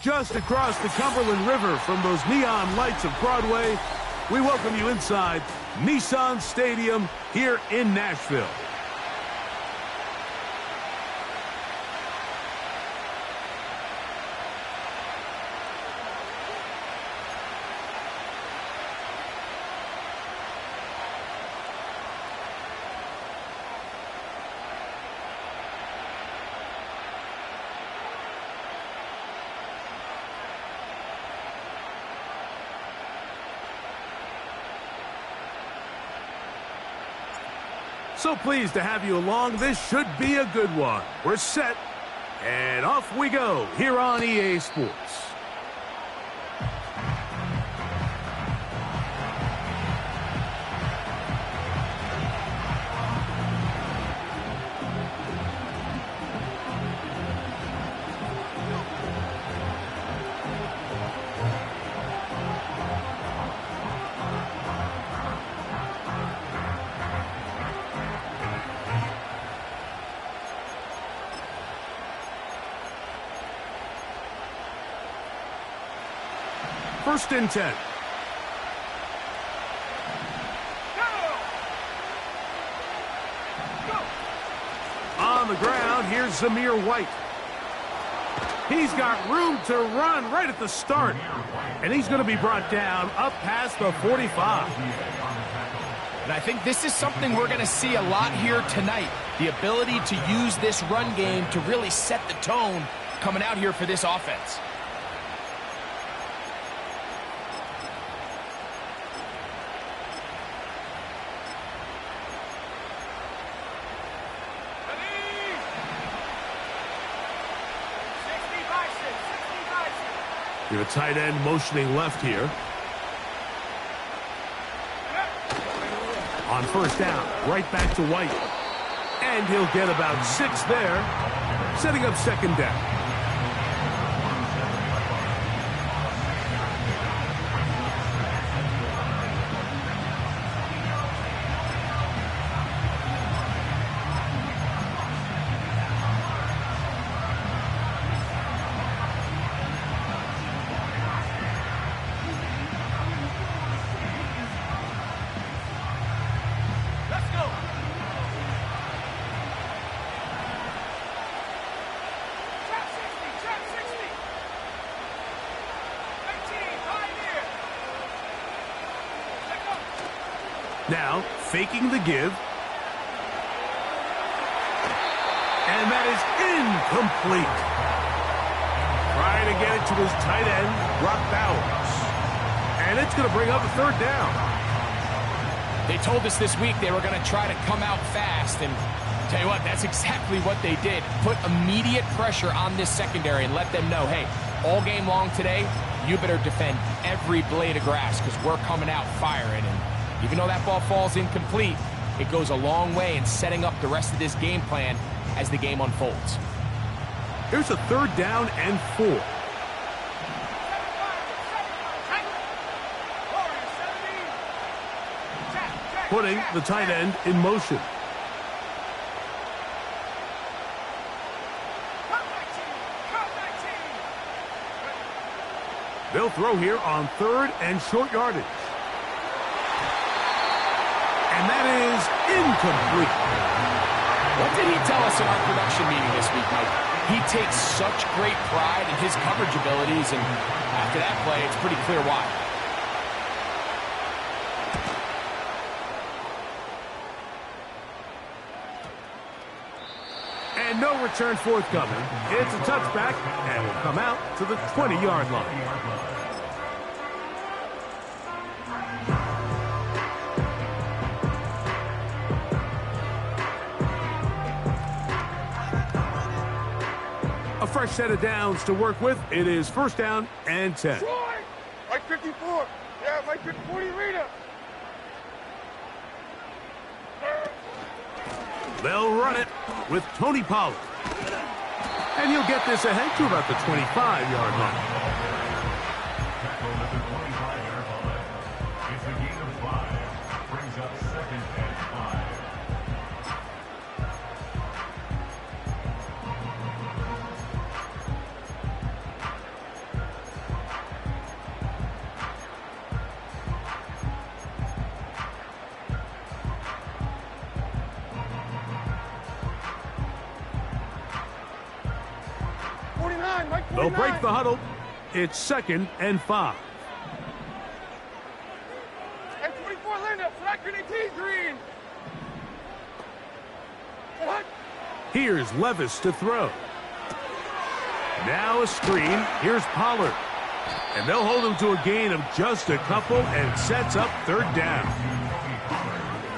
just across the Cumberland River from those neon lights of Broadway, we welcome you inside Nissan Stadium here in Nashville. So pleased to have you along. This should be a good one. We're set, and off we go here on EA Sports. First and 10. On the ground, here's Zamir White. He's got room to run right at the start. And he's going to be brought down up past the 45. And I think this is something we're going to see a lot here tonight. The ability to use this run game to really set the tone coming out here for this offense. Your tight end motioning left here. On first down, right back to White. And he'll get about 6 there, setting up second down. Now, faking the give. And that is incomplete. Trying to get it to his tight end, Brock Bowers. And it's going to bring up a third down. They told us this week they were going to try to come out fast. And tell you what, that's exactly what they did. Put immediate pressure on this secondary and let them know, hey, all game long today, you better defend every blade of grass because we're coming out firing. And even though that ball falls incomplete, it goes a long way in setting up the rest of this game plan as the game unfolds. Here's a third down and 4. Putting the tight end in motion. They'll throw here on third and short yardage. And that is incomplete. What did he tell us in our production meeting this week, Mike? He takes such great pride in his coverage abilities, and after that play, it's pretty clear why. And no return forthcoming. It's a touchback, and will come out to the 20-yard line. A fresh set of downs to work with. It is first down and 10. Mike 54. Yeah, Mike 54 arena. They'll run it with Tony Pollard. And he'll get this ahead to about the 25-yard line. They'll break the huddle. It's 2nd and 5. And 24 lineup, flat green 18 green. What? Here's Levis to throw. Now a screen. Here's Pollard. And they'll hold him to a gain of just a couple and sets up 3rd down.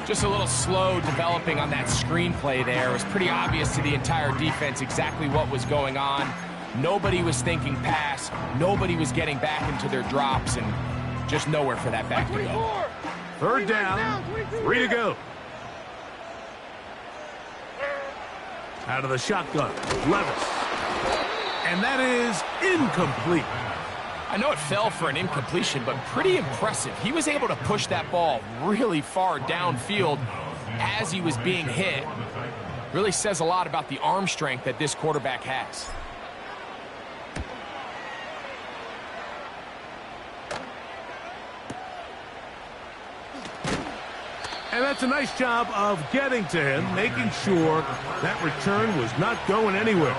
Just a little slow developing on that screenplay there. It was pretty obvious to the entire defense exactly what was going on. Nobody was thinking pass. Nobody was getting back into their drops, and just nowhere for that back to go. 3rd down, 3 to go. Out of the shotgun, Levis. And that is incomplete. I know it fell for an incompletion, but pretty impressive. He was able to push that ball really far downfield as he was being hit. Really says a lot about the arm strength that this quarterback has. And that's a nice job of getting to him, making sure that return was not going anywhere.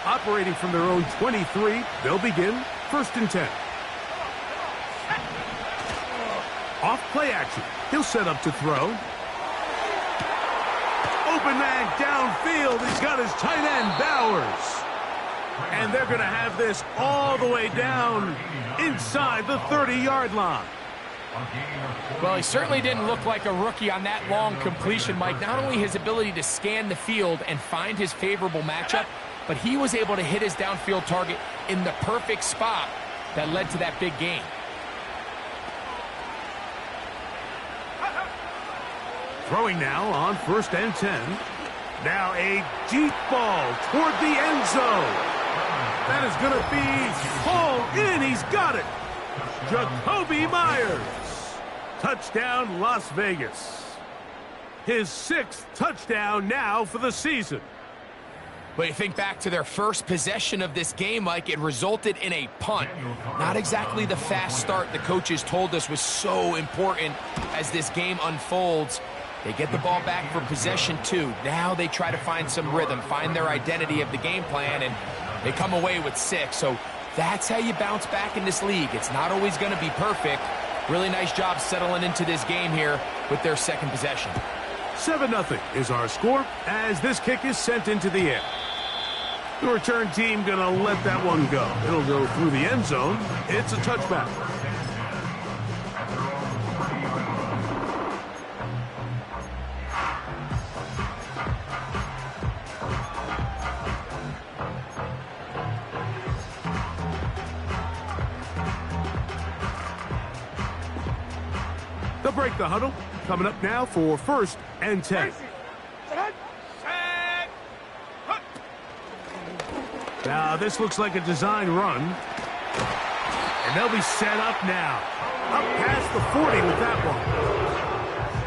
Operating from their own 23, they'll begin 1st and 10. Off play action. He'll set up to throw. Open man downfield. He's got his tight end, Bowers. And they're going to have this all the way down inside the 30-yard line. Well, he certainly didn't look like a rookie on that long completion, Mike. Not only his ability to scan the field and find his favorable matchup, but he was able to hit his downfield target in the perfect spot that led to that big gain. Throwing now on 1st and 10. Now a deep ball toward the end zone. That is going to be hauled in. He's got it. Jacoby Myers. Touchdown, Las Vegas. His 6th touchdown now for the season. But you think back to their first possession of this game, Mike, it resulted in a punt. Not exactly the fast start the coaches told us was so important as this game unfolds. They get the ball back for possession 2. Now they try to find some rhythm, find their identity of the game plan, and they come away with 6. So that's how you bounce back in this league. It's not always going to be perfect. Really nice job settling into this game here with their 2nd possession. 7-0 is our score as this kick is sent into the air. The return team going to let that one go. It'll go through the end zone. It's a touchback. They'll break the huddle. Coming up now for 1st and 10. Now, this looks like a design run. And they'll be set up now. Up past the 40 with that one.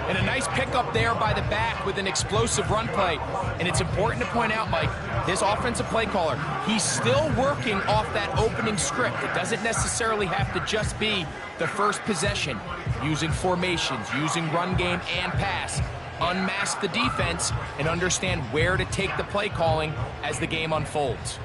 And a nice pickup there by the back with an explosive run play. And it's important to point out, Mike, this offensive play caller, he's still working off that opening script. It doesn't necessarily have to just be the first possession. Using formations, using run game and pass. Unmask the defense and understand where to take the play calling as the game unfolds.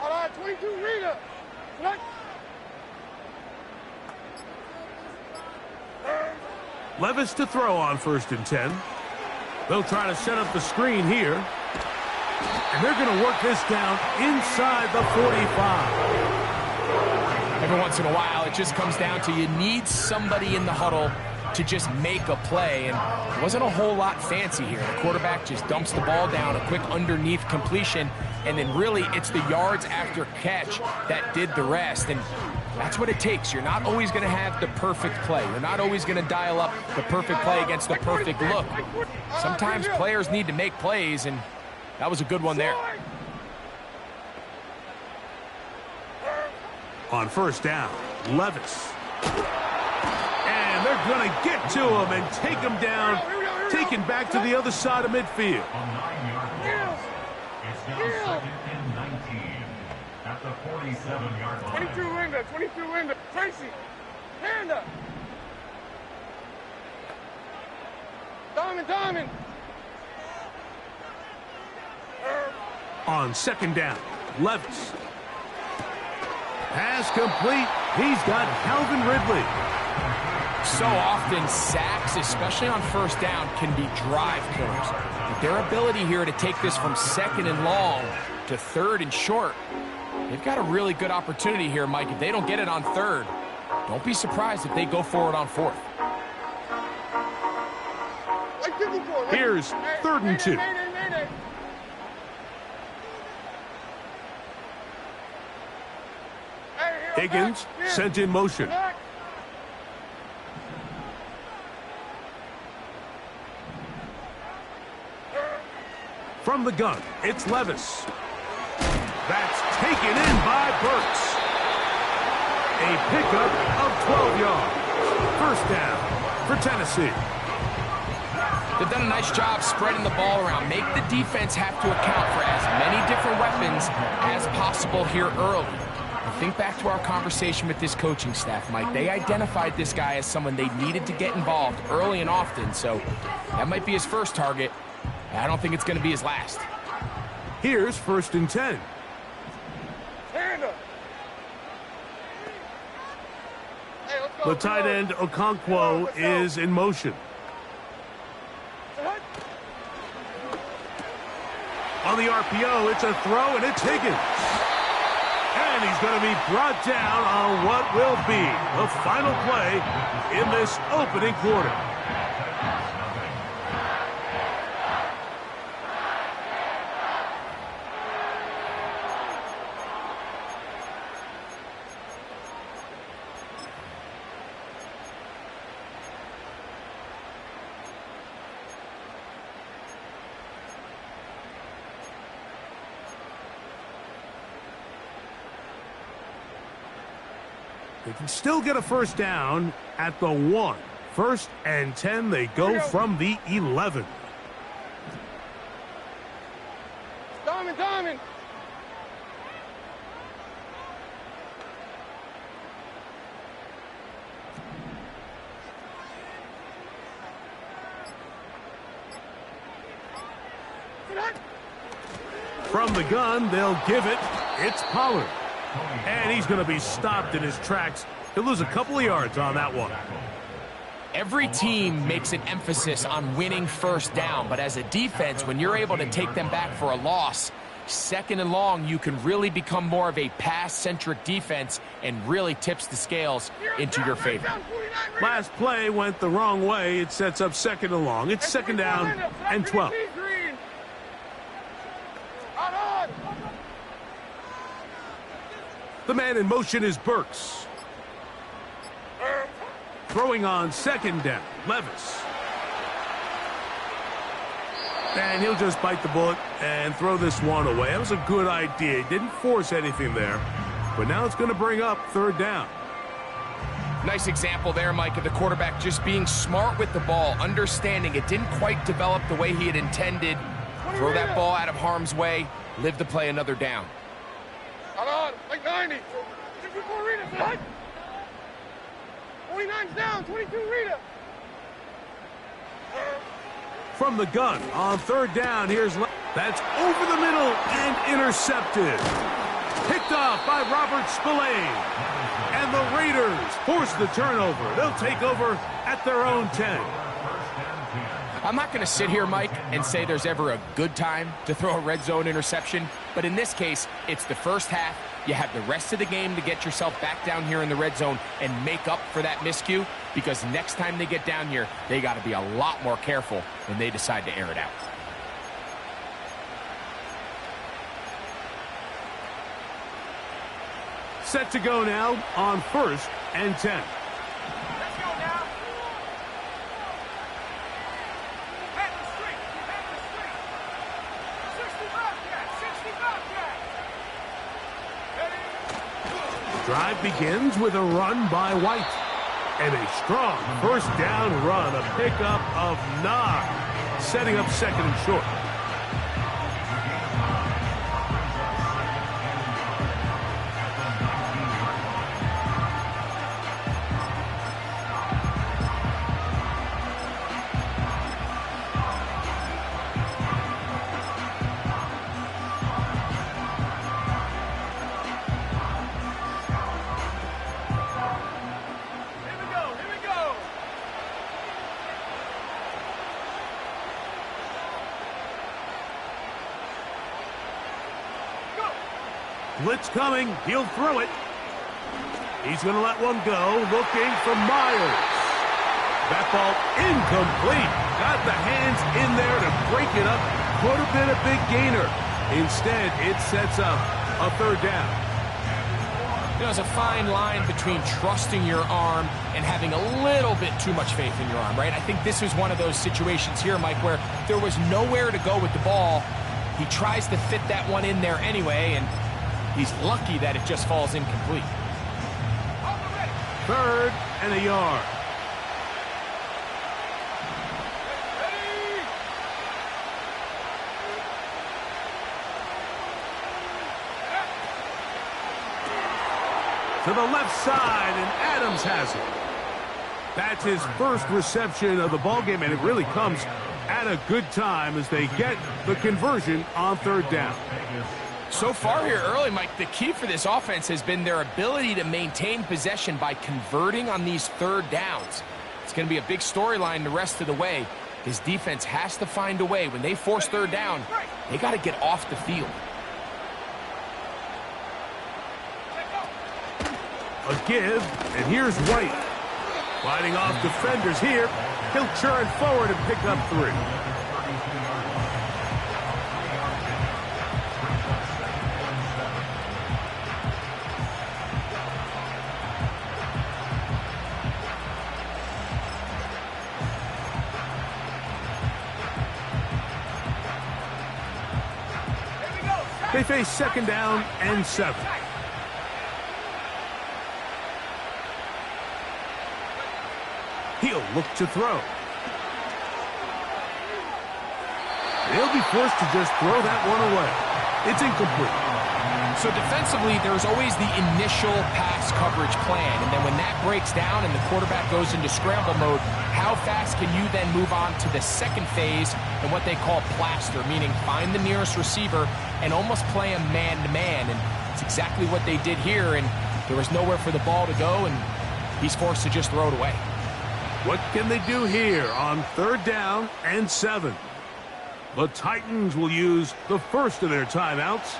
All right, 22 Rita. What? Levis to throw on 1st and 10. They'll try to set up the screen here. And they're going to work this down inside the 45. Every once in a while, it just comes down to you need somebody in the huddle to just make a play. And it wasn't a whole lot fancy here. The quarterback just dumps the ball down, a quick underneath completion, and then really it's the yards after catch that did the rest. And that's what it takes. You're not always going to have the perfect play. You're not always going to dial up the perfect play against the perfect look. Sometimes players need to make plays, and that was a good one there. On 1st down, Levis. They're going to get to him and take him down, taken back to the other side of midfield. It's now 2nd and 19 at the 47-yard line. 22 window, 22 window. Tracy, hand up. Diamond. On 2nd down, Levis. Pass complete. He's got Calvin Ridley. So often, sacks, especially on 1st down, can be drive killers. But their ability here to take this from 2nd and long to 3rd and short, they've got a really good opportunity here, Mike. If they don't get it on 3rd, don't be surprised if they go for it on 4th. Here's 3rd and 2. Higgins sent in motion. From the gun, it's Levis. That's taken in by Burks. A pickup of 12 yards. 1st down for Tennessee. They've done a nice job spreading the ball around. Make the defense have to account for as many different weapons as possible here early. Think back to our conversation with this coaching staff, Mike. They identified this guy as someone they needed to get involved early and often, so that might be his first target. I don't think it's going to be his last. Here's 1st and 10. The tight end, Okonkwo, is in motion. On the RPO, it's a throw, and it's Higgins. And he's going to be brought down on what will be the final play in this opening quarter. They can still get a 1st down at the 1. 1st and 10, they go from the 11. Diamond. From the gun, they'll give it. It's Pollard. And he's going to be stopped in his tracks. He'll lose a couple of yards on that one. Every team makes an emphasis on winning 1st down, but as a defense, when you're able to take them back for a loss, 2nd and long, you can really become more of a pass-centric defense and really tips the scales into your favor. Last play went the wrong way. It sets up 2nd and long. It's 2nd down and 12. The man in motion is Burks. Throwing on 2nd down, Levis. And he'll just bite the bullet and throw this one away. That was a good idea. He didn't force anything there. But now it's going to bring up 3rd down. Nice example there, Mike, of the quarterback just being smart with the ball, understanding it didn't quite develop the way he had intended. Throw that ball out of harm's way, live to play another down. On, like 90. 54 Rita, son. 49's down, 22 Rita. From the gun on 3rd down, here's that's over the middle and intercepted. Picked off by Robert Spillane. And the Raiders force the turnover. They'll take over at their own 10. I'm not going to sit here, Mike, and say there's ever a good time to throw a red zone interception, but in this case, it's the 1st half. You have the rest of the game to get yourself back down here in the red zone and make up for that miscue, because next time they get down here, they got to be a lot more careful when they decide to air it out. Set to go now on 1st and 10. Let's go now. Head the street. Head the street. 60 Bobcat. 60 Bobcat. The drive begins with a run by White. And a strong first down run, a pickup of 9, setting up second and short. Blitz coming. He'll throw it. He's going to let one go. Looking for Myers. That ball incomplete. Got the hands in there to break it up. Could have been a big gainer. Instead, it sets up a third down. You know, there's a fine line between trusting your arm and having a little bit too much faith in your arm, right? I think this was one of those situations here, Mike, where there was nowhere to go with the ball. He tries to fit that one in there anyway, and he's lucky that it just falls incomplete. Third and a yard. To the left side, and Adams has it. That's his first reception of the ballgame, and it really comes at a good time as they get the conversion on third down. So far here early, Mike, the key for this offense has been their ability to maintain possession by converting on these third downs. It's going to be a big storyline the rest of the way. His defense has to find a way. When they force third down, they got to get off the field. A give, and here's White. Fighting off defenders here. He'll churn forward and pick up 3. They face second down and 7. He'll look to throw. He'll be forced to just throw that one away. It's incomplete. So defensively, there's always the initial pass coverage plan, and then when that breaks down and the quarterback goes into scramble mode, how fast can you then move on to the second phase and what they call plaster, meaning find the nearest receiver and almost play him man-to-man, and it's exactly what they did here, and there was nowhere for the ball to go, and he's forced to just throw it away. What can they do here on third down and 7? The Titans will use the first of their timeouts.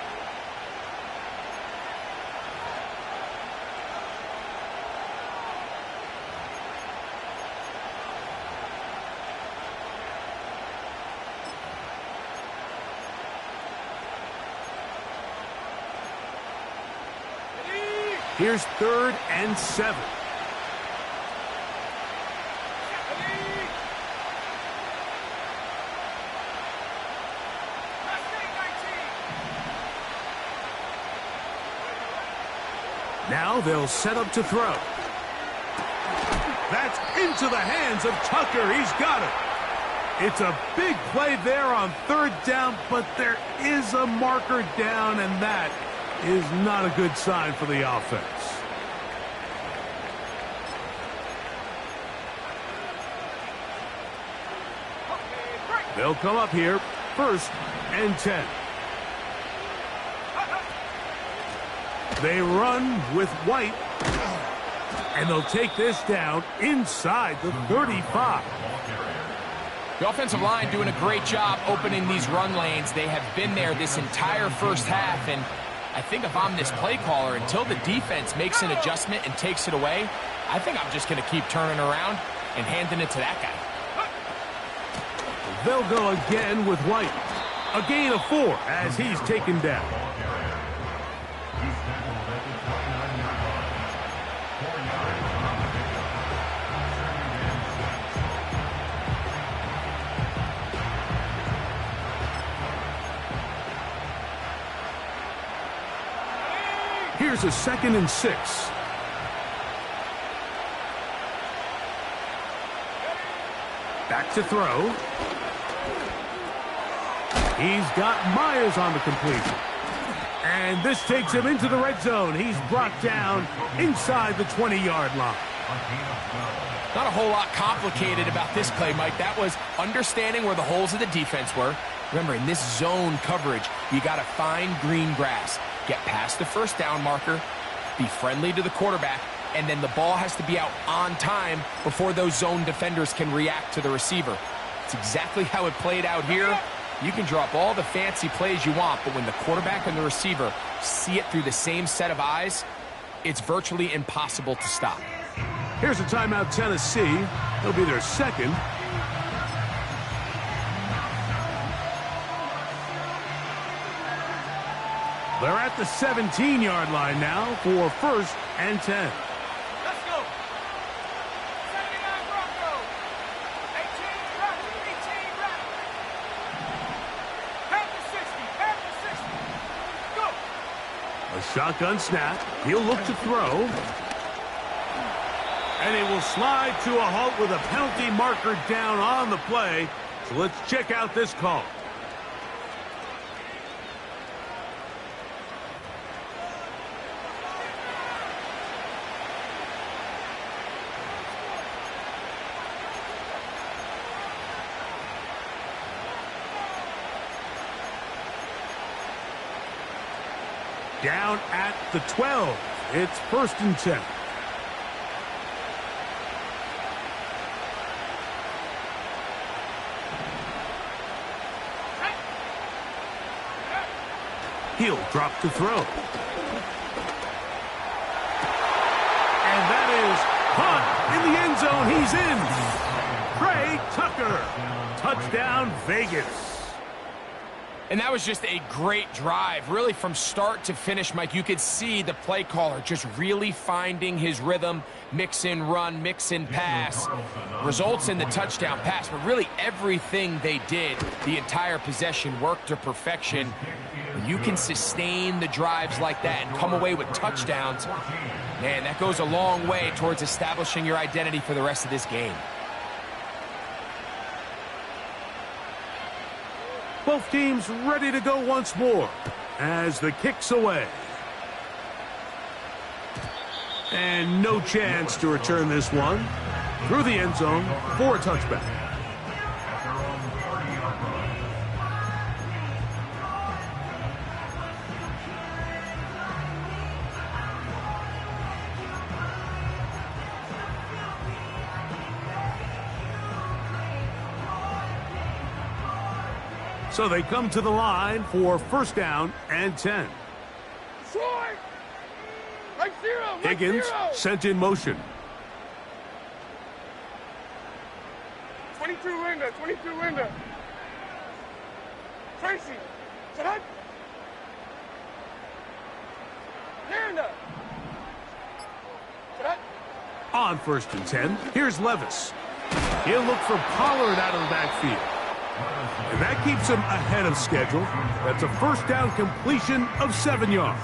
Here's third and 7. Now they'll set up to throw. That's into the hands of Tucker. He's got it. It's a big play there on third down, but there is a marker down, and that is not a good sign for the offense. They'll come up here, first and 10. They run with White, and they'll take this down inside the 35. The offensive line doing a great job opening these run lanes. They have been there this entire first half, and I think if I'm this play caller, until the defense makes an adjustment and takes it away, I think I'm just going to keep turning around and handing it to that guy. They'll go again with White. A gain of 4 as he's taken down. Here's a 2nd and 6. Back to throw. He's got Myers on the completion. And this takes him into the red zone. He's brought down inside the 20-yard line. Not a whole lot complicated about this play, Mike. That was understanding where the holes of the defense were. Remember, in this zone coverage, you got to find green grass. Get past the first down marker, be friendly to the quarterback, and then the ball has to be out on time before those zone defenders can react to the receiver. It's exactly how it played out here. You can drop all the fancy plays you want, but when the quarterback and the receiver see it through the same set of eyes, it's virtually impossible to stop. Here's a timeout, Tennessee. It'll be their second. They're at the 17-yard line now for 1st and 10. Let's go. 79 Broncos. 18 rep. 18 rep. Half the 60. Half the 60. Go. A shotgun snap. He'll look to throw. And he will slide to a halt with a penalty marker down on the play. So let's check out this call. Down at the 12. It's 1st and 10. He'll drop to throw. And that is caught in the end zone. He's in. Trey Tucker. Touchdown, Vegas. And that was just a great drive. Really, from start to finish, Mike, you could see the play caller just really finding his rhythm, mix in run, mix in pass. Results in the touchdown pass, but really everything they did, the entire possession, worked to perfection. When you can sustain the drives like that and come away with touchdowns, man, that goes a long way towards establishing your identity for the rest of this game. Both teams ready to go once more as the kick's away. And no chance to return this one through the end zone for a touchback. So they come to the line for 1st down and 10. Short. Right zero. Right Higgins zero. sent in motion. 22 window. 22 window. Tracy. Set up. Miranda. Set up. On 1st and 10, here's Levis. He'll look for Pollard out of the backfield. And that keeps him ahead of schedule. That's a 1st down completion of 7 yards.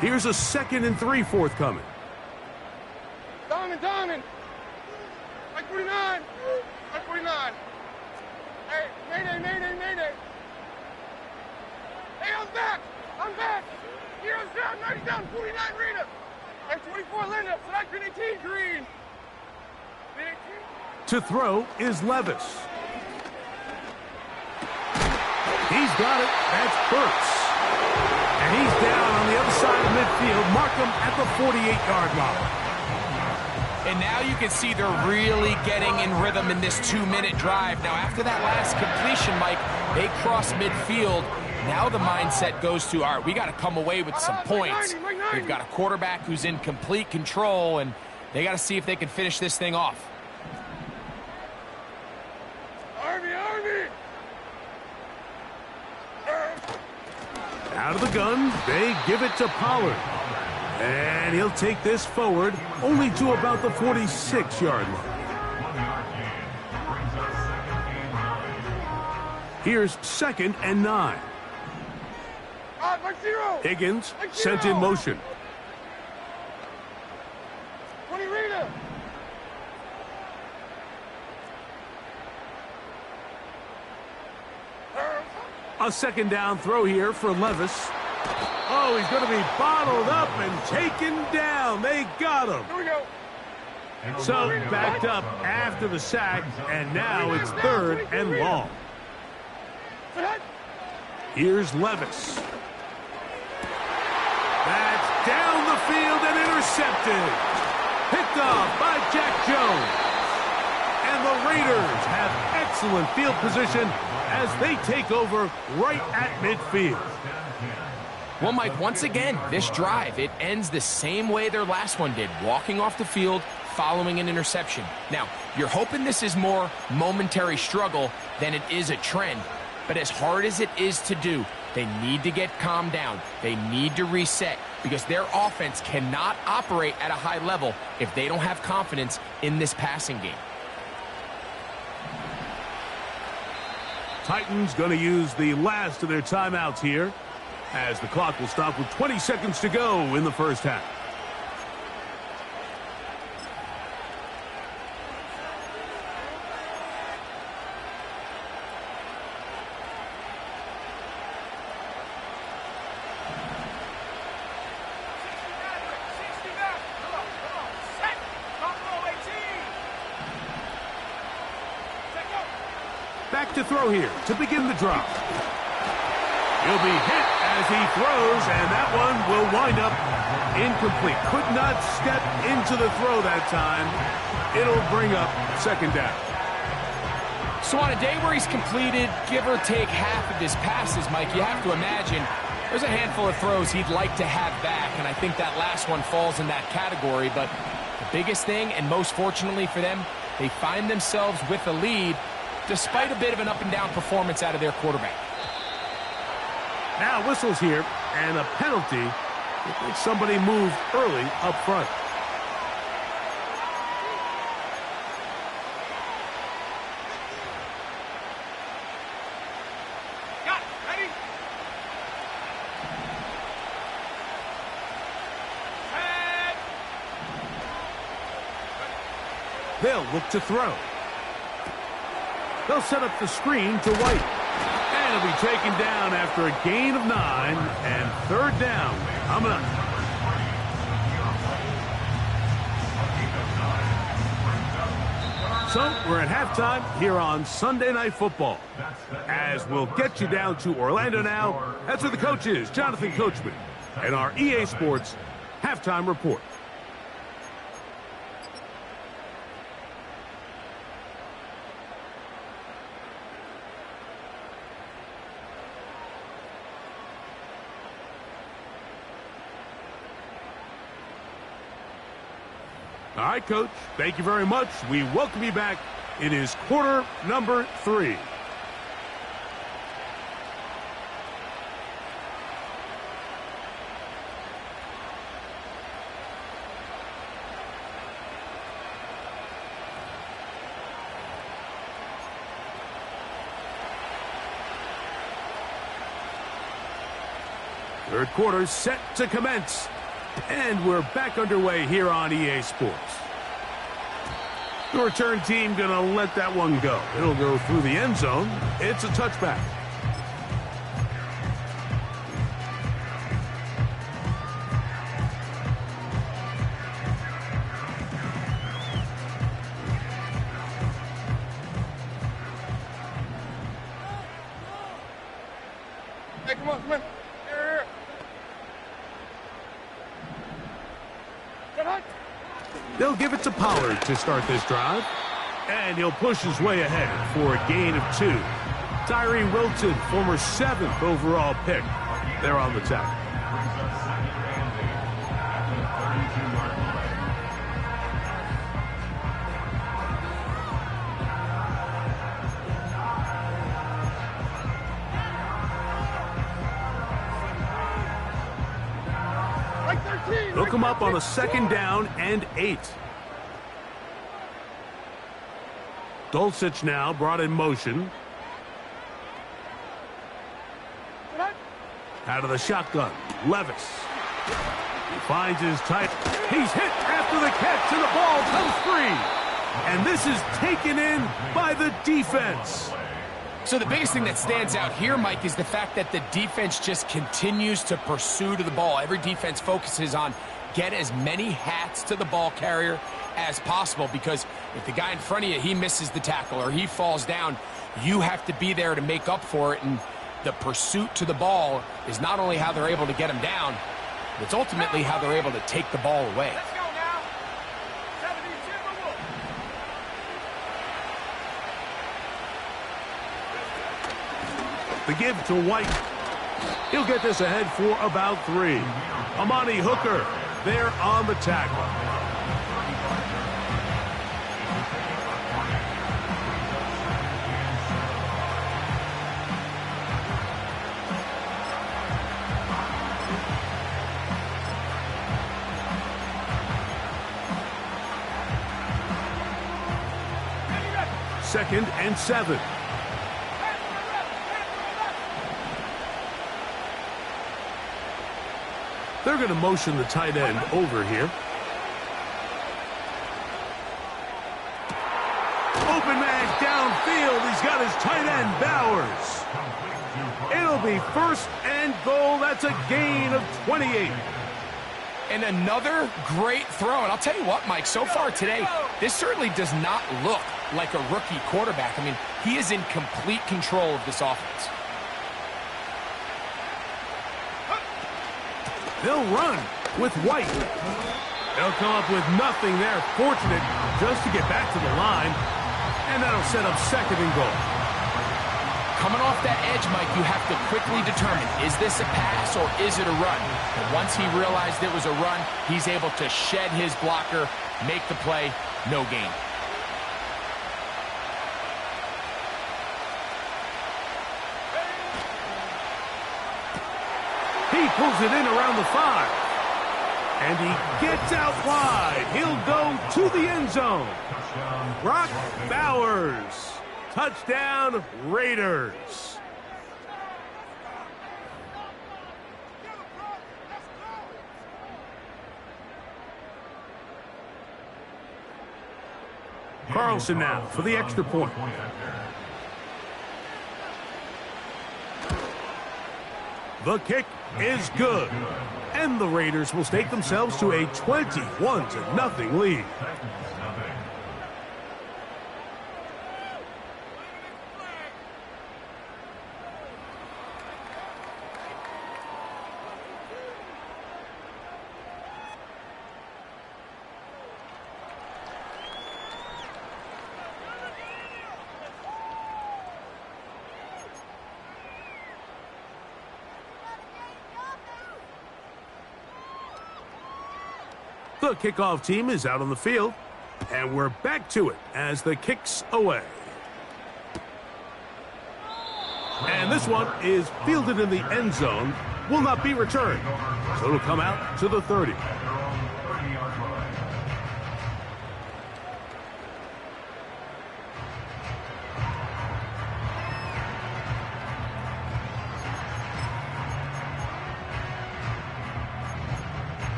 Here's a 2nd and 3 forthcoming. Diamond. Like 49. Like 49. Hey, mayday. Hey, I'm back. Heroes down, 90 down, 49 Rita. And 24 Linda, so that's green 18 green. To throw is Levis. He's got it. That's Burks. And he's down on the other side of midfield. Mark him at the 48-yard line. And now you can see they're really getting in rhythm in this 2-minute drive. Now, after that last completion, Mike, they cross midfield. Now the mindset goes to, all right, we got to come away with some points. They've got a quarterback who's in complete control, and they got to see if they can finish this thing off. Army. Out of the gun, they give it to Pollard. And he'll take this forward only to about the 46-yard line. 1-yard gain. Brings us second and 9. Here's 2nd and 9. Like 0. Higgins Like sent 0. in motion. 20 Rita. A 2nd down throw here for Levis. Oh, he's going to be bottled up and taken down. They got him. Here we go. So backed up after the sack, and now it's 3rd and long. Here's Levis. That's down the field and intercepted. Picked off by Jack Jones. And the Raiders have excellent field position as they take over right at midfield. Well, Mike, once again, this drive, it ends the same way their last one did, walking off the field, following an interception. Now, you're hoping this is more momentary struggle than it is a trend, but as hard as it is to do, they need to get calmed down. They need to reset because their offense cannot operate at a high level if they don't have confidence in this passing game. Titans going to use the last of their timeouts here as the clock will stop with 20 seconds to go in the first half. Back to throw here to begin the drive. He'll be hit as he throws, and that one will wind up incomplete. Could not step into the throw that time. It'll bring up 2nd down. So on a day where he's completed, give or take half of his passes, Mike, you have to imagine there's a handful of throws he'd like to have back, and I think that last one falls in that category. But the biggest thing, and most fortunately for them, they find themselves with a lead despite a bit of an up-and-down performance out of their quarterback. Now whistles here, and a penalty if somebody moved early up front. Got it. Ready? Head. They'll look to throw. They'll set up the screen to White. And he'll be taken down after a gain of 9 and 3rd down coming up. So we're at halftime here on Sunday Night Football. As we'll get you down to Orlando now. That's where the coach is, Jonathan Coachman, and our EA Sports halftime report. All right, Coach, thank you very much. We welcome you back. It is quarter number 3. Third quarter set to commence. And we're back underway here on EA Sports. The return team going to let that one go. It'll go through the end zone. It's a touchback. Hey, come on, come on. Here. Get hot. They'll give it to Pollard to start this drive. And he'll push his way ahead for a gain of 2. Tyree Wilton, former 7th overall pick. They're on the tackle. Like 13. They'll come up on a 2nd down and 8. Dulcich now brought in motion. Out of the shotgun, Levis. He finds his tight. He's hit after the catch, and the ball comes free. And this is taken in by the defense. So the biggest thing that stands out here, Mike, is the fact that the defense just continues to pursue to the ball. Every defense focuses on get as many hats to the ball carrier as possible, because if the guy in front of you, he misses the tackle or he falls down, you have to be there to make up for it. And the pursuit to the ball is not only how they're able to get him down, it's ultimately how they're able to take the ball away. Let's go now. 72. The give to White. He'll get this ahead for about 3. Amani Hooker there on the tackle. Second and 7. They're going to motion the tight end over here. Open man downfield. He's got his tight end, Bowers. It'll be 1st and goal. That's a gain of 28. And another great throw. And I'll tell you what, Mike, so far today, this certainly does not look like a rookie quarterback. I mean, he is in complete control of this offense. They'll run with White. They'll come up with nothing there. Fortunate just to get back to the line. And that'll set up 2nd and goal. Coming off that edge, Mike, you have to quickly determine, is this a pass or is it a run? And once he realized it was a run, he's able to shed his blocker, make the play, no gain. He pulls it in around the 5. And he gets out wide. He'll go to the end zone. Brock Bowers. Touchdown, Raiders. Carlson now for the extra point. The kick is good. And the Raiders will stake themselves to a 21-0 lead. The kickoff team is out on the field, and we're back to it as the kick's away. And this one is fielded in the end zone, will not be returned, so it'll come out to the 30.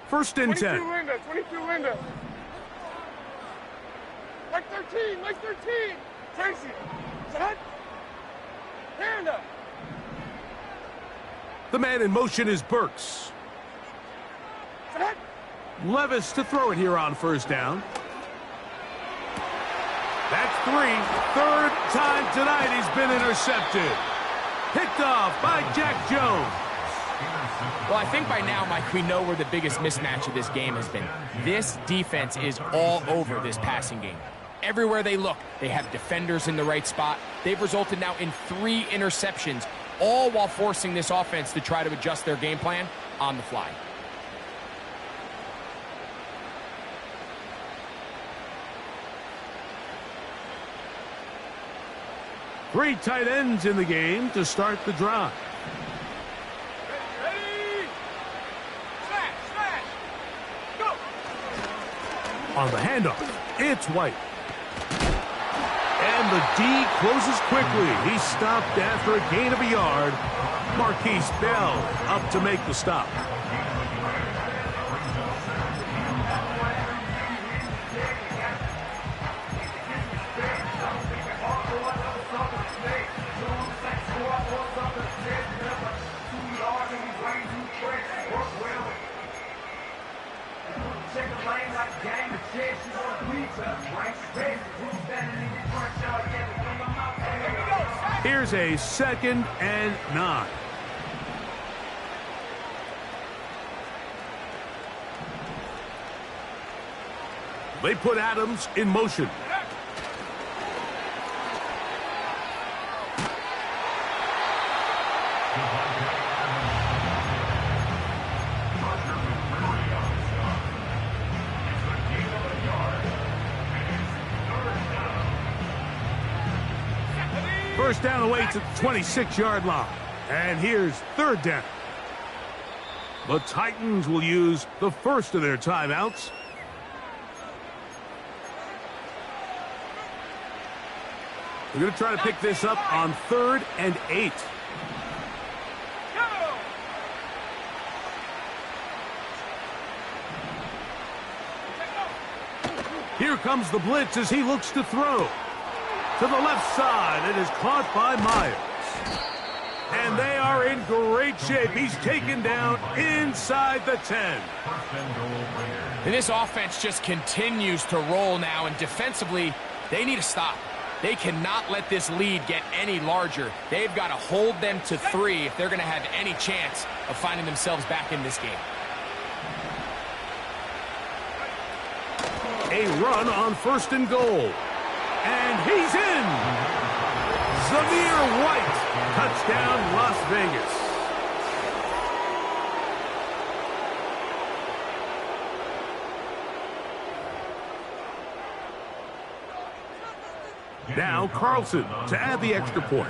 First and 10. 22 Linda. Mike 13, Mike 13. Tracy. Set. Hand up. The man in motion is Burks. Set. Levis to throw it here on 1st down. That's 3. 3rd time tonight he's been intercepted. Picked off by Jack Jones. Well, I think by now, Mike, we know where the biggest mismatch of this game has been. This defense is all over this passing game. Everywhere they look, they have defenders in the right spot. They've resulted now in 3 interceptions, all while forcing this offense to try to adjust their game plan on the fly. Three tight ends in the game to start the drive. Ready? Smash! Go! On the handoff, it's White. And the D closes quickly. He's stopped after a gain of a yard. Marquise Bell up to make the stop. Here's a 2nd and 9. They put Adams in motion. First down awaits at the 26-yard line. And here's 3rd down. The Titans will use the first of their timeouts. We're going to try to pick this up on 3rd and 8. Here comes the blitz as he looks to throw. To the left side, it is caught by Myers. And they are in great shape. He's taken down inside the 10. And this offense just continues to roll now, and defensively, they need to stop. They cannot let this lead get any larger. They've got to hold them to 3 if they're going to have any chance of finding themselves back in this game. A run on 1st and goal. And he's in. Zamir White. Touchdown, Las Vegas. Now Carlson to add the extra point.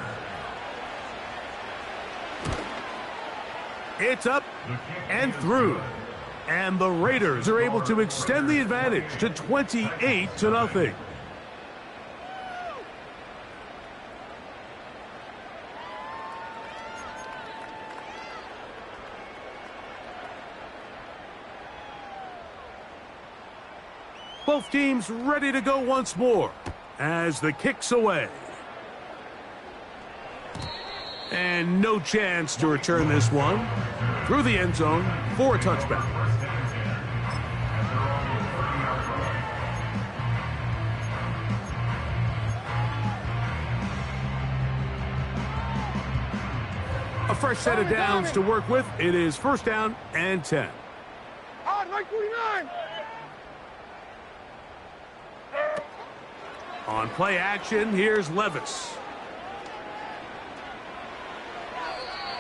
It's up and through. And the Raiders are able to extend the advantage to 28-0. Both teams ready to go once more as the kick's away. And no chance to return this one through the end zone for a touchback. A fresh set of downs to work with. It is 1st down and 10. On, Mike 49! On play action, here's Levis.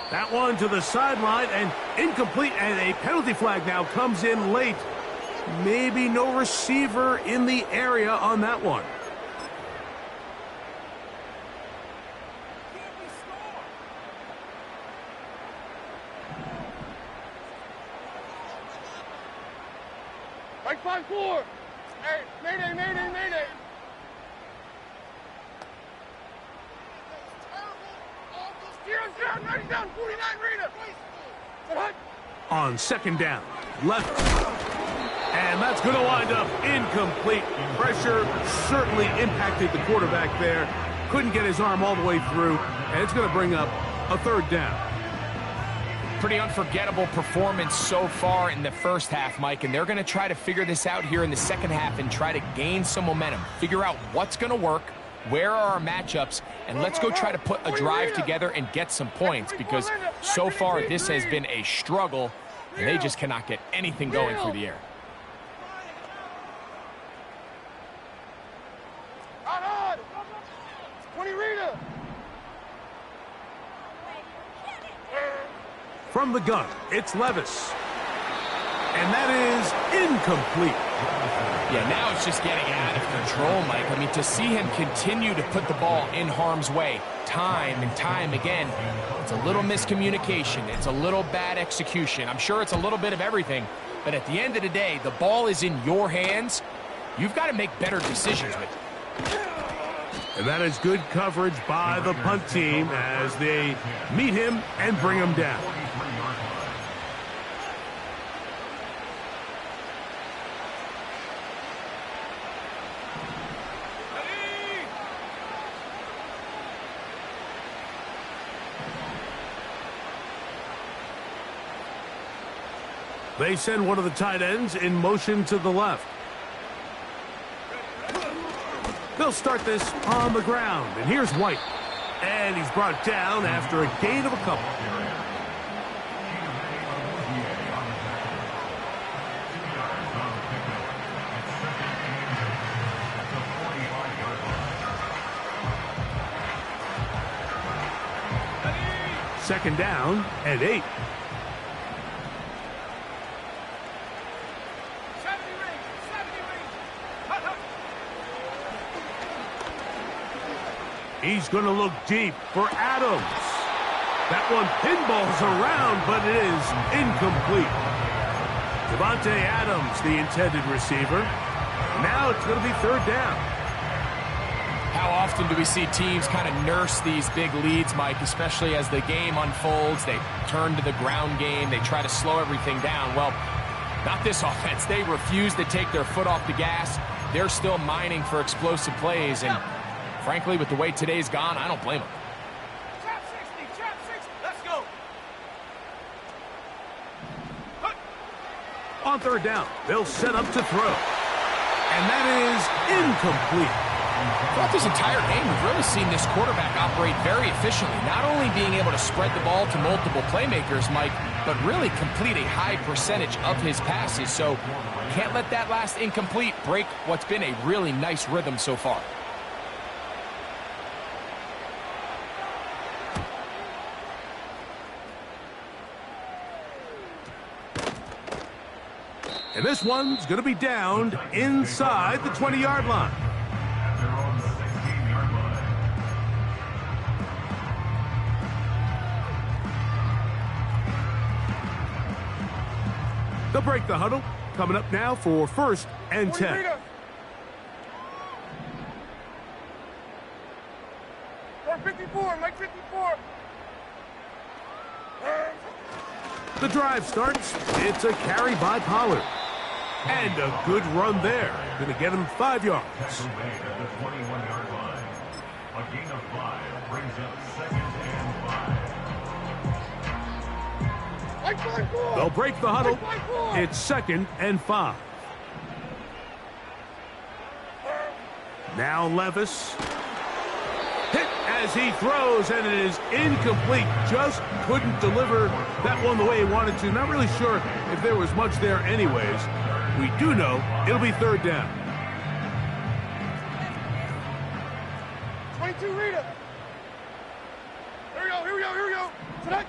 That one to the sideline and incomplete, and a penalty flag now comes in late. Maybe no receiver in the area on that one. Mike 5-4! Hey, mayday, mayday, mayday! Heroes down, 90 down, 49 Rita! On 2nd down, left. And that's going to wind up incomplete. Pressure certainly impacted the quarterback there. Couldn't get his arm all the way through. And it's going to bring up a 3rd down. Pretty unforgettable performance so far in the first half, Mike, and they're going to try to figure this out here in the second half and try to gain some momentum, figure out what's going to work, where are our matchups, and let's go try to put a drive together and get some points, because so far this has been a struggle, and they just cannot get anything going through the air. On! 20 Rita! From the gun, it's Levis. And that is incomplete. Yeah, now it's just getting out of control, Mike. I mean, to see him continue to put the ball in harm's way time and time again, it's a little miscommunication. It's a little bad execution. I'm sure it's a little bit of everything. But at the end of the day, the ball is in your hands. You've got to make better decisions with it. And that is good coverage by the punt team as they meet him and bring him down. They send one of the tight ends in motion to the left. They'll start this on the ground, and here's White. And he's brought down after a gain of a couple. Second down and 8. He's going to look deep for Adams. That one pinballs around, but it is incomplete. Devontae Adams, the intended receiver. Now it's going to be third down. How often do we see teams kind of nurse these big leads, Mike, especially as the game unfolds? They turn to the ground game. They try to slow everything down. Well, not this offense. They refuse to take their foot off the gas. They're still mining for explosive plays, and frankly, with the way today's gone, I don't blame them. Trap 60, let's go. On third down, they'll set up to throw. And that is incomplete. Throughout this entire game, we've really seen this quarterback operate very efficiently, not only being able to spread the ball to multiple playmakers, Mike, but really complete a high percentage of his passes. So can't let that last incomplete break what's been a really nice rhythm so far. And this one's going to be downed inside the 20-yard line. They'll break the huddle. Coming up now for first and 10. Or 54, Mike 54. The drive starts. It's a carry by Pollard. And a good run there. Going to get him 5 yards. At the 21-yard line. A gain of 5 brings up second and 5. Mike 5-4. They'll break the huddle. Mike 5-4. It's second and 5. Now Levis. Hit as he throws, and it is incomplete. Just couldn't deliver that one the way he wanted to. Not really sure if there was much there anyways. We do know it'll be third down. 22 Rita. Here we go. Tonight.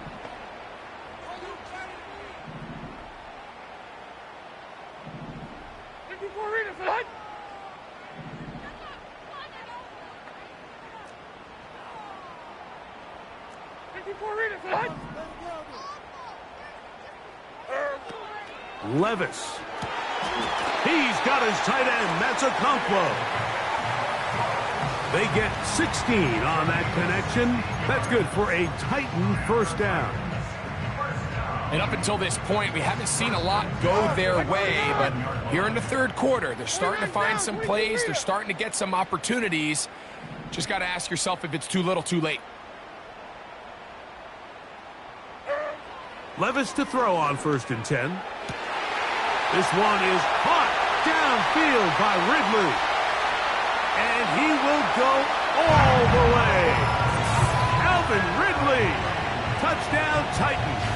54 Rita, tonight. Levis. He's got his tight end. That's a Conquo. They get 16 on that connection. That's good for a Titan first down. And up until this point, we haven't seen a lot go their way, but here in the third quarter, they're starting to find some plays. They're starting to get some opportunities. Just got to ask yourself if it's too little, too late. Levis to throw on first and 10. This one is caught downfield by Ridley. And he will go all the way. Alvin Ridley. Touchdown Titans.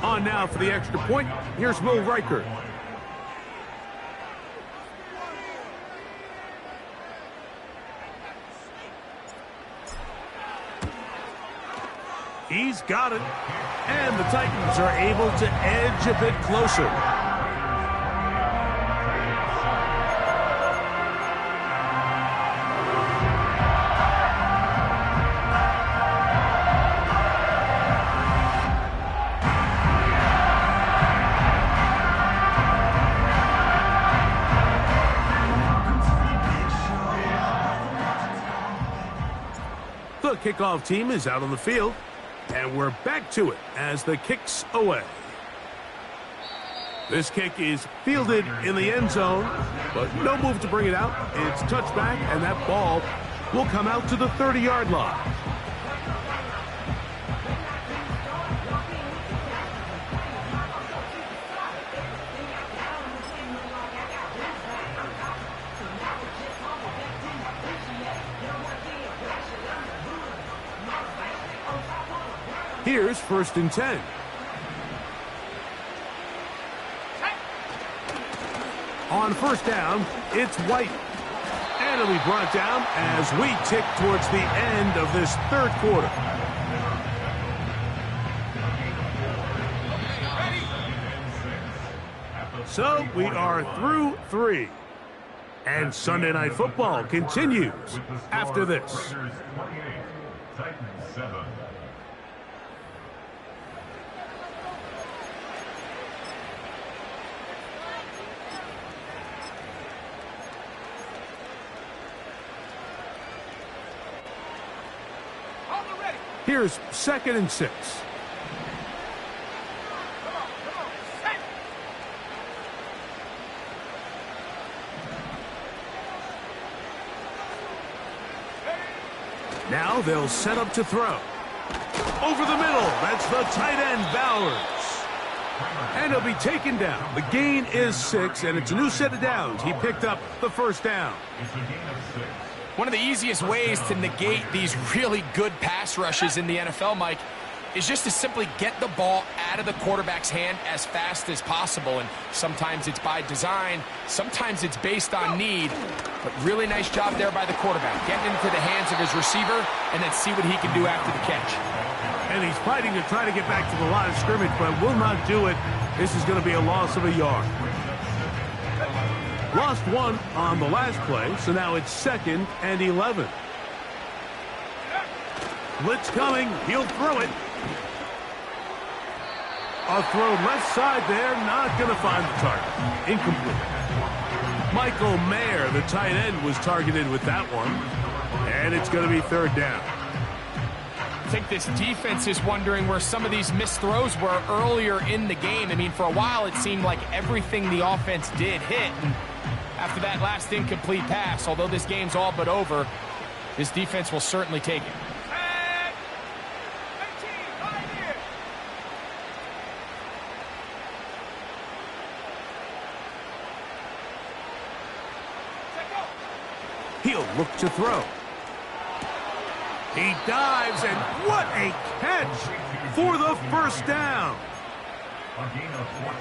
On now for the extra point. Here's Will Riker. He's got it. And the Titans are able to edge a bit closer. The kickoff team is out on the field. And we're back to it as the kick's away. This kick is fielded in the end zone, but no move to bring it out. It's touchback, and that ball will come out to the 30-yard line. Here's 1st and 10. On 1st down, it's White. And it'll be brought down as we tick towards the end of this 3rd quarter. So we are through 3. And Sunday Night Football continues after this. Titans 7. Here's 2nd and 6. Now they'll set up to throw. Over the middle, that's the tight end, Bowers. And he'll be taken down. The gain is 6, and it's a new set of downs. He picked up the 1st down. It's a gain of 6. One of the easiest ways to negate these really good pass rushes in the NFL, Mike, is just to simply get the ball out of the quarterback's hand as fast as possible. And sometimes it's by design, sometimes it's based on need. But really nice job there by the quarterback, getting into the hands of his receiver and then see what he can do after the catch. And he's fighting to try to get back to the line of scrimmage, but will not do it. This is going to be a loss of a yard. Lost 1 on the last play, so now it's 2nd and 11. Blitz coming. He'll throw it. A throw left side there. Not going to find the target. Incomplete. Michael Mayer, the tight end, was targeted with that one. And it's going to be 3rd down. I think this defense is wondering where some of these missed throws were earlier in the game. I mean, for a while, it seemed like everything the offense did hit. And after that last incomplete pass, although this game's all but over, this defense will certainly take it. He'll look to throw. He dives, and what a catch for the 1st down.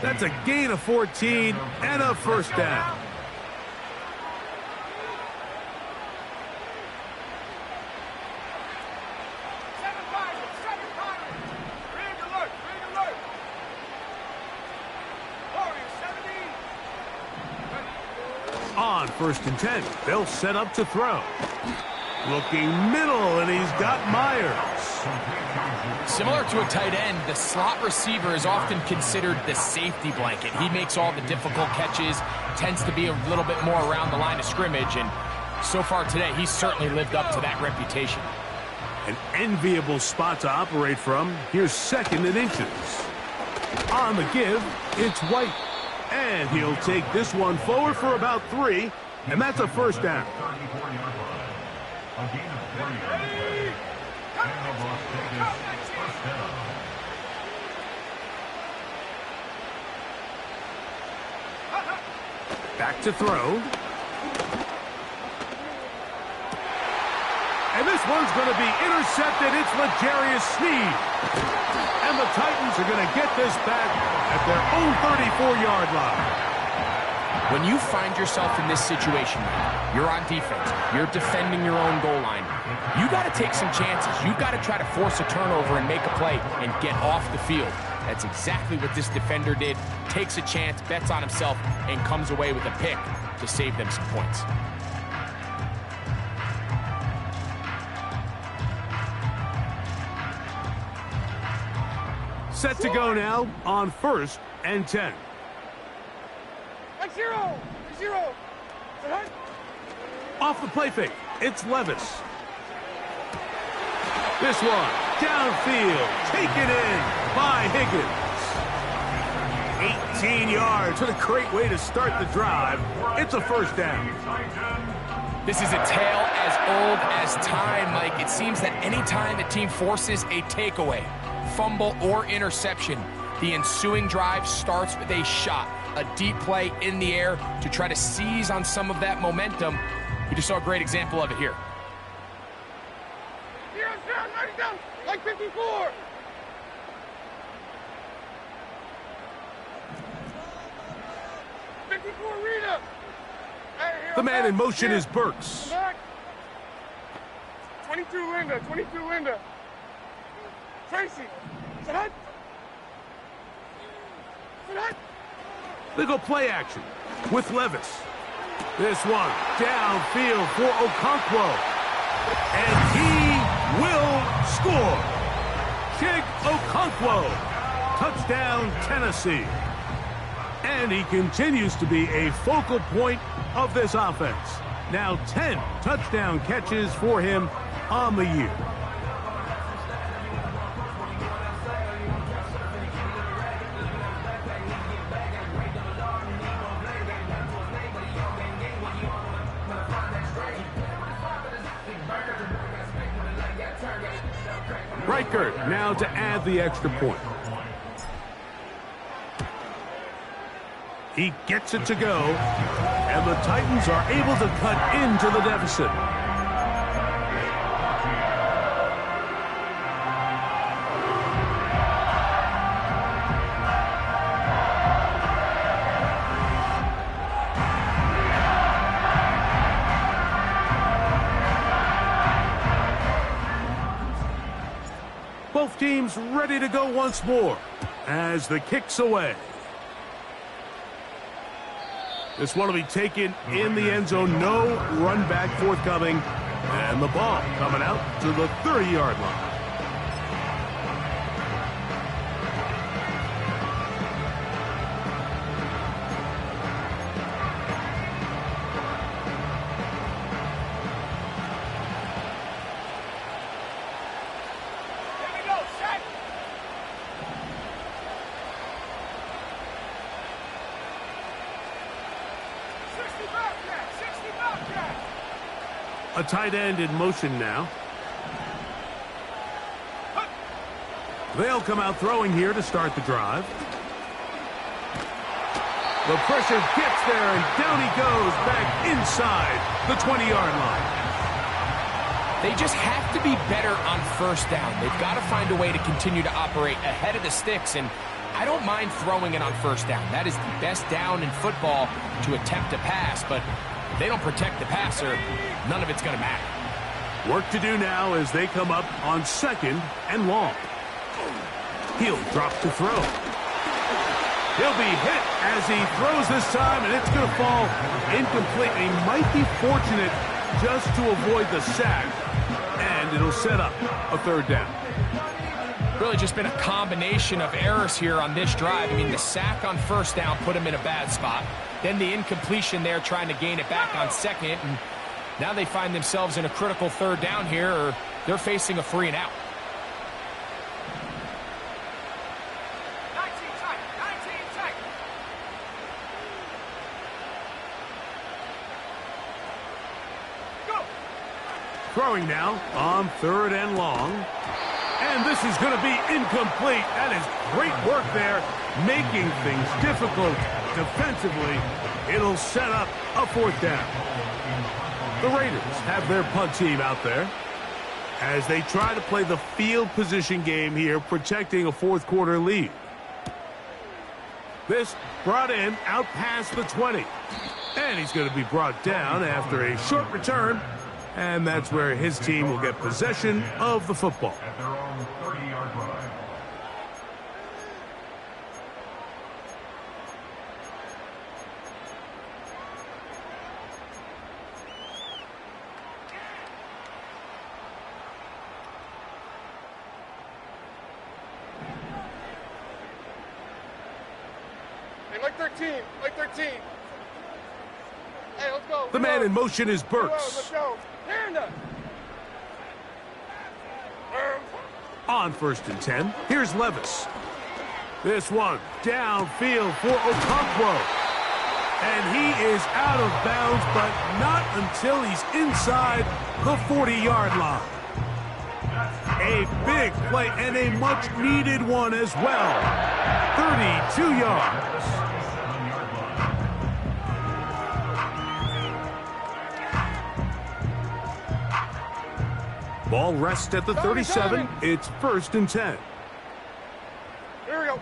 That's a gain of 14 and a 1st down. On 1st and 10, they'll set up to throw. Looking middle, and he's got Myers. Similar to a tight end, the slot receiver is often considered the safety blanket. He makes all the difficult catches, tends to be a little bit more around the line of scrimmage, and so far today, he's certainly lived up to that reputation. An enviable spot to operate from. Here's 2nd and inches. On the give, it's White. And he'll take this one forward for about 3, and that's a 1st down. Back to throw. And this one's going to be intercepted. It's L'Jarius Sneed. And the Titans Raiders are going to get this back at their own 34-yard line. When you find yourself in this situation, you're on defense, you're defending your own goal line, you got to take some chances. You've got to try to force a turnover and make a play and get off the field. That's exactly what this defender did. Takes a chance, bets on himself, and comes away with a pick to save them some points. Set to go now on 1st and 10. Zero. Off the play fake, it's Levis. This one, downfield, taken in by Higgins. 18 yards, what a great way to start the drive. It's a first down. This is a tale as old as time, Mike. It seems that any time a team forces a takeaway, fumble, or interception, the ensuing drive starts with a shot, a deep play in the air to try to seize on some of that momentum. We just saw a great example of it here. Heroes down, 90 down, like 54. Rita. The man in motion is Burks. 22 Linda. Tracy. Set. They go play action with Levis. This one downfield for Okonkwo. And he will score. Chig Okonkwo. Touchdown, Tennessee. And he continues to be a focal point of this offense. Now 10 touchdown catches for him on the year. Reichert now to add the extra point. He gets it to go, and the Titans are able to cut into the deficit. Both teams ready to go once more as the kick's away. This one will be taken in the end zone. No run back forthcoming. And the ball coming out to the 30-yard line. A tight end in motion now. They'll come out throwing here to start the drive. The pressure gets there, and down he goes back inside the 20-yard line. They just have to be better on first down. They've got to find a way to continue to operate ahead of the sticks, and I don't mind throwing it on first down. That is the best down in football to attempt a pass, but if they don't protect the passer, none of it's going to matter. Work to do now as they come up on 2nd and long. He'll drop to throw. He'll be hit as he throws this time, and it's going to fall incomplete. He might be fortunate just to avoid the sack, and it'll set up a 3rd down. Really just been a combination of errors here on this drive. I mean, the sack on first down put him in a bad spot. Then the incompletion there trying to gain it back on 2nd. And now they find themselves in a critical 3rd down here, or they're facing a 3 and out. 19 tight. Go. Throwing now on 3rd and long. And this is going to be incomplete. That is great work there, making things difficult defensively. It'll set up a 4th down. The Raiders have their punt team out there. as they try to play the field position game here, protecting a fourth quarter lead. This brought in out past the 20. And he's going to be brought down after a short return. And that's where his team will get possession of the football. At their own 30-yard line. Hey, like 13, like 13. Hey, let's go. The man in motion is Let's Burks. go. Hand up. On 1st and 10, here's Levis. This one downfield for Okonkwo. And he is out of bounds, but not until he's inside the 40-yard line. A big play and a much-needed one as well. 32 yards. Ball rests at the 37. It's 1st and 10. Here we go.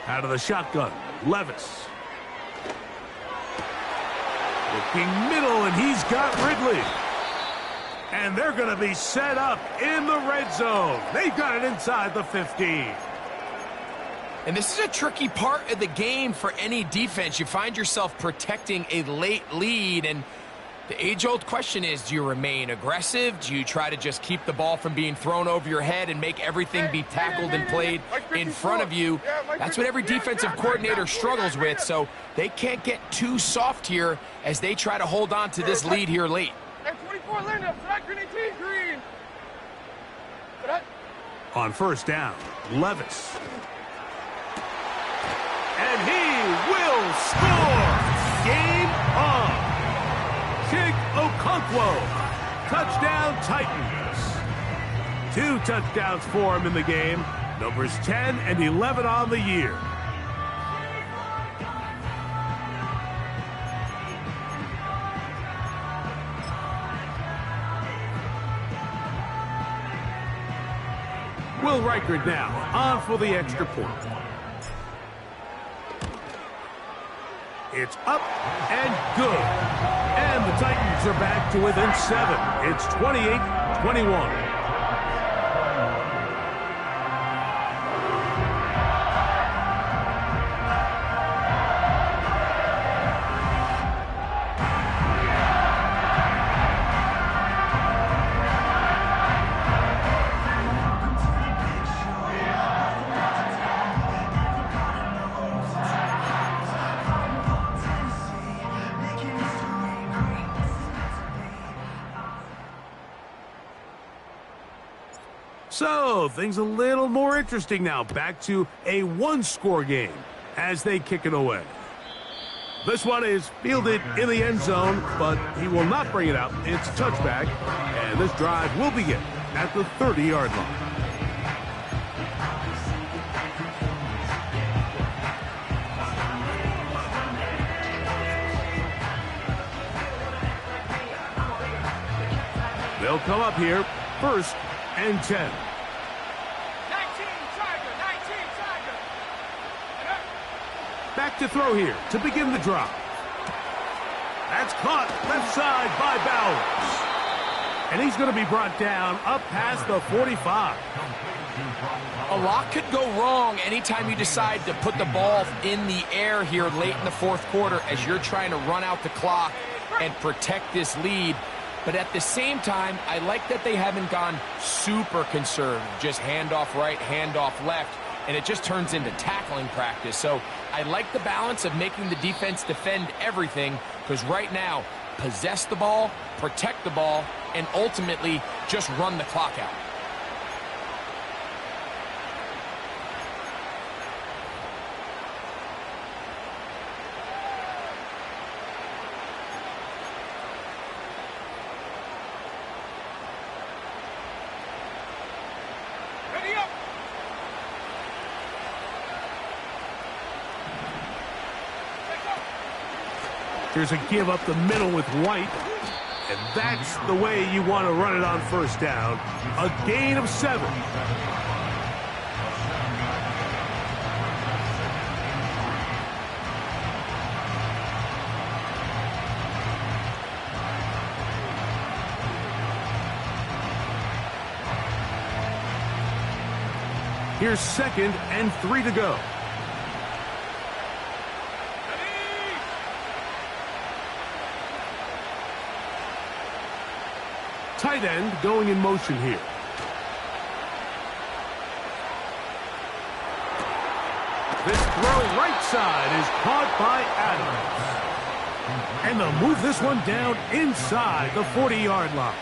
Out of the shotgun, Levis. Looking middle, and he's got Ridley. And they're going to be set up in the red zone. They've got it inside the 15. And this is a tricky part of the game for any defense. You find yourself protecting a late lead, and the age-old question is, do you remain aggressive? Do you try to just keep the ball from being thrown over your head and make everything be tackled and played in front of you? That's what every defensive coordinator struggles with, so they can't get too soft here as they try to hold on to this lead here late. Hey, 24 Linda, strike green 18, green. On 1st down, Levis. And he will score! Game on! Chig Okonkwo, touchdown Titans. 2 touchdowns for him in the game. Numbers 10 and 11 on the year. Will Reichard now on for the extra point. It's up and good. And the Titans are back to within 7. It's 28-21. So, things a little more interesting now. Back to a one-score game as they kick it away. This one is fielded in the end zone, but he will not bring it out. It's a touchback, and this drive will begin at the 30-yard line. They'll come up here, 1st and 10. 19, Tiger, 19, Tiger. Back to throw here to begin the drive. That's caught left side by Bowers. And he's going to be brought down up past the 45. A lot could go wrong anytime you decide to put the ball in the air here late in the fourth quarter as you're trying to run out the clock and protect this lead. But at the same time, I like that they haven't gone super conservative, just handoff right, handoff left, and it just turns into tackling practice. So I like the balance of making the defense defend everything, because right now, possess the ball, protect the ball, and ultimately just run the clock out. There's a give up the middle with White. And that's the way you want to run it on first down. A gain of 7. Here's 2nd and 3 to go. Tight end going in motion here. This throw right side is caught by Adams. And they'll move this one down inside the 40-yard line.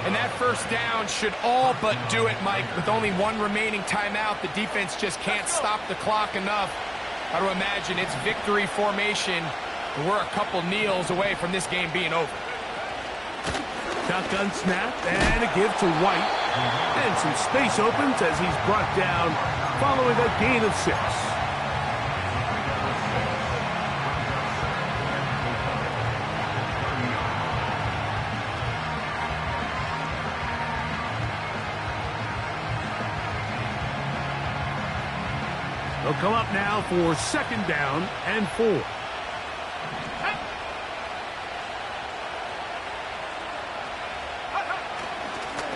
And that first down should all but do it, Mike. With only one remaining timeout, the defense just can't stop the clock enough. Got to imagine it's victory formation. And we're a couple kneels away from this game being over. Shotgun snap and a give to White. And some space opens as he's brought down following a gain of 6. They'll come up now for 2nd down and 4.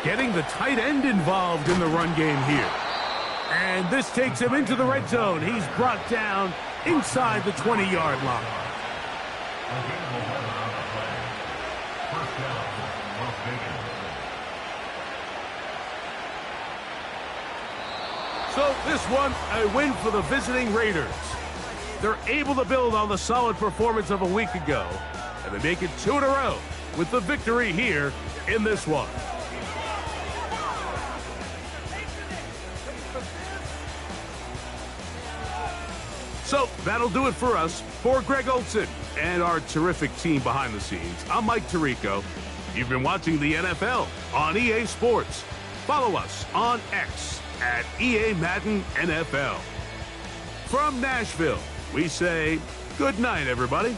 Getting the tight end involved in the run game here. And this takes him into the red zone. He's brought down inside the 20-yard line. So this one, a win for the visiting Raiders. They're able to build on the solid performance of a week ago, and they make it 2 in a row with the victory here in this one. So that'll do it for us. For Greg Olson and our terrific team behind the scenes, I'm Mike Tirico. You've been watching the NFL on EA Sports. Follow us on X at EA Madden NFL. From Nashville, we say good night, everybody.